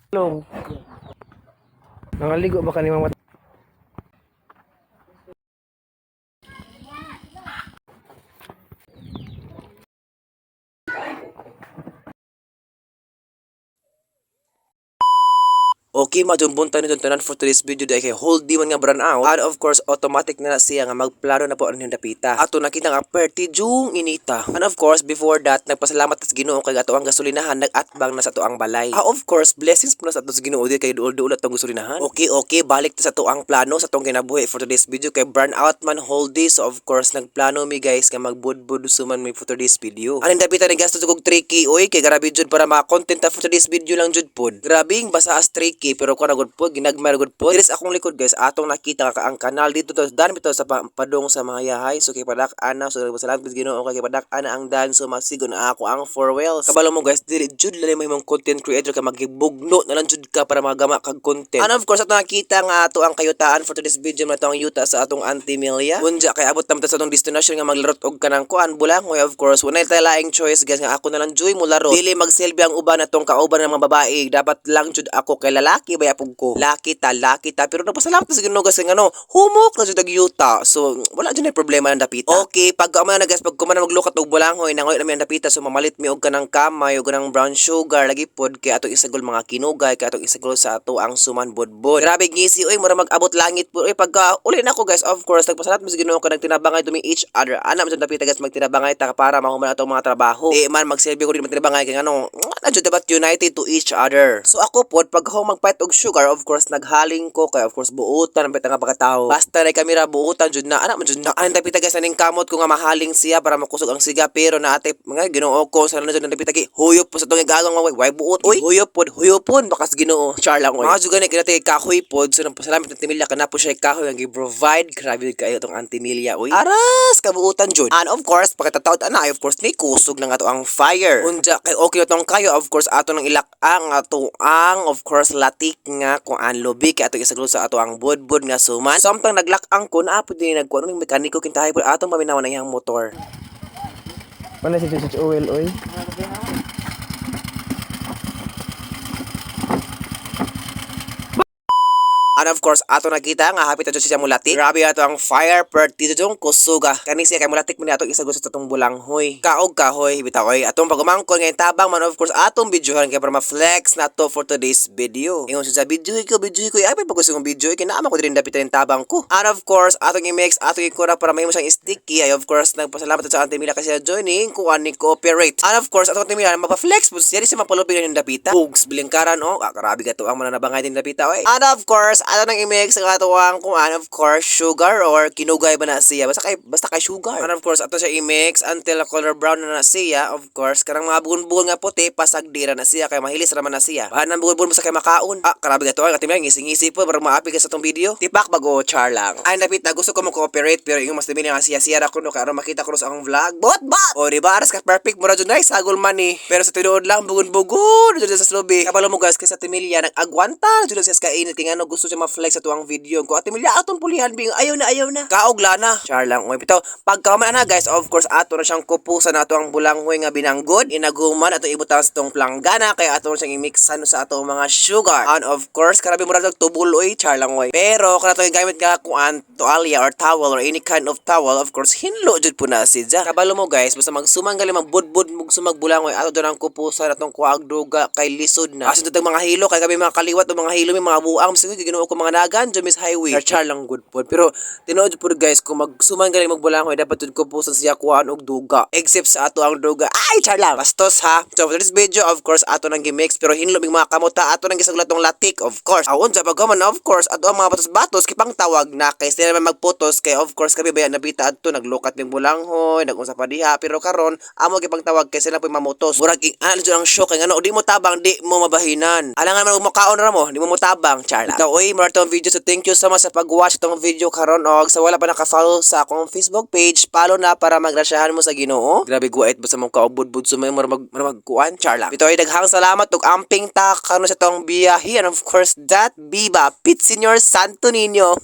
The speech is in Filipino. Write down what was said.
Long. Nangaligo ba kanimang mata? Okay, majumbunta ni tanan for today's video dahil kay hold di man nga brand out. And of course, automatic na siya nga magplano na po ang dapita. Ato nakita nga perti jung inita. And of course, before that, nagpasalamat sa Ginoo kay ato ang gasolinahan nag-atbang na sa ato ang balay. Of course, blessings po na sa ato sa Ginoo di kay duol-duol atong gasolinahan. Okay, balik ta sa ato ang plano sa atong kinabuhi for today's video kay burn out man hold this. So of course, nagplano mi guys nga magbudbud suman mi for today's video. Aning dapita ni gasto jud 3K oy kay grabe jud para ma-content ta for today's video lang jud pod. Grabing basa as 3K pero ko nagud po ginagmay nagud po diris akong likod guys atong nakita ka ang kanal dito to dan bitaw sa padong sa mga yahay so kay padak ana so salamat Ginoo kay padak ana ang dan so masigon na ako ang 4 wheels kabalo mo guys dili jud lalay mo imong content creator ka magibugno na lang jud ka para magama kag content and of course atong nakita nga ato ang kayutaan for today's video na to ang yuta sa atong Auntie Milia unja kay abot naman ta sa atong destination nga maglarot og kanang kuan bulangoy of course wala tay laing choice guys nga ako na lang joy mo laro dili magselbi ang uban atong kauban ng mga babae dapat lang jud ako kay lalaki ba ko. Laki ta pero napasalamat sa Ginoo kasi ngano humok na jud yuta. So wala jud na problema ang dapita. Okay, pag na guys pag kumana maglukat og bulangoy nangoy na mi ang dapita so mamalit mi og kanang kamay og kanang brown sugar lagi pod kay atong isagol mga kinugay kay atong isagol sa ato ang suman bodbod. Grabe ngisi oy mura mag-abot langit po oy pagka uli na ko guys of course nagpasalamat mi sa Ginoo kanang tinabangay to mi each other. Ana man jud dapita guys magtinabangay ta para mahuman atong mga trabaho. Di man magsilbi ko din magtinabangay kay ngano na jud dapat united to each other. So ako pod pag ako magfight og sugar of course naghaling ko kay of course buutan ang pita nga pagkatao basta na kamera buutan jud na ana man jud na ang dapita guys aning kamot ko nga mahaling siya para makusog ang siga pero naate mga Ginoo ko sa na jud ang dapita gi huyop po sa tong igagang way buot oy huyop pod bakas Ginoo char lang oy mga jud gani kinatay kahoy pod so pasalamat ng Timilya kana po siya kahoy nga gi-provide grabe kayo tong Auntie Milia oy aras kabuutan jud and of course pagkatawd ana of course ni kusog na nga to ang fire unja kay okay tong kayo of course ato nang ilak ang ato ang of course latik nga kung ang lobi kay ato isaglo sa ato ang bodbod nga suman samtang naglak ang kun apo din nagkuan ning mekaniko kintahay pod atong paminawan na iyang motor. Mana si Chuch oil oy? And of course, ato nakita nga hapit ato siya mulatik. Grabe ato ang fire party jong kusuga. Kani siya kay mulatik man ato isagol sa tatong bulanghoy. Kaog kahoy bitaw atong pagumangkon nga tabang man of course atong videohan kay para ma-flex nato for today's video. Ingon sa video ko ay pag gusto kong video kay naama ko din dapat ang tabang ko. And of course, atong i-mix atong ikura para mahimo siyang sticky. Ay of course nagpasalamat sa Auntie Mila kasi joining kuan ni cooperate. And of course, atong Auntie Mila mapa-flex po siya di siya mapalupin ng dapita. Bugs bilingkaran oh. Grabe ka to ang mananabangay din dapita oy. And of course, ato nang i-mix ang ato ang kuan of course sugar or kinugay ba na siya basta kay sugar. And of course ato siya i-mix until color brown na siya of course karang mga bugon-bugon nga puti pasagdira na siya kay mahilis ra man na siya. Bahan ng bugon-bugon mo sa kay makaon. Grabe gato ang atimay ngisi-ngisi po para maapi ka sa tong video. Tipak bago char lang. Ay napit na gusto ko mo cooperate pero yung mas dimi nga siya ra kuno karon makita ko sa akong vlog. Bot. O di ba aras ka perfect mura jud nice sagol man ni. Pero sa tinuod lang bugon-bugon jud sa slobi. Kabalo mo guys kay sa Timilya nag-agwanta jud siya sa kainit kay ngano gusto siya ma-flex sa tuang video ko. Ate Milya atong pulihan bing ayaw na. Kaogla na. Char lang. Oy bitaw. Pagkaman na guys, of course ato na siyang kupusan nato ang bulanghoy nga binanggod. Inaguman ato ibutan sa tong planggana kay ato na siyang i-mixan sa ato mga sugar. And of course karabi mo ra tubol oy char lang oy. Pero kana to gamit nga kuan toalya or towel or any kind of towel, of course hinlo jud po na sidya. Kabalo mo guys, basta magsuman gali magbudbud mug sumag bulangoy ato do nang kupusan atong kuag duga kay lisod na. Asin tong mga hilo kay kami mga kaliwat o mga hilo mi mga buang sige Ginoo ko mga nagan Jamis Highway. Char lang good po. Pero tinuod po guys kung magsuman gali magbulangoy dapat jud kupusan siya kuan og duga. Except sa ato ang duga. Ay char lang. Bastos ha. So for this video of course ato nang gi-mix pero hinlo mig mga kamuta ato nang gisaglat tong latik of course. Awon sa pagkaman of course ato ang mga batos-batos kipang tawag na kay sila man magputos kay of course kami bayan nabita adto naglukat ning bulanghoy nag-unsa pa diha pero karon amo kipang tawag kay sila poy mamutos. Murag jud ang shock kay ngano di mo tabang di mo mabahinan. Alangan man mo kaon ra mo di mo tabang char lang. Daw oy more tong video so thank you so much sa pag-watch itong video karon og sa wala pa naka-follow sa akong Facebook page, follow na para magrasyahan mo sa Ginoo. Grabe guwait ba sa mong kaubud-bud sumay magkuan charla. Ito ay daghang salamat ug amping ta karon sa tong biyahe and of course that Viva Pit Senior Santo Niño.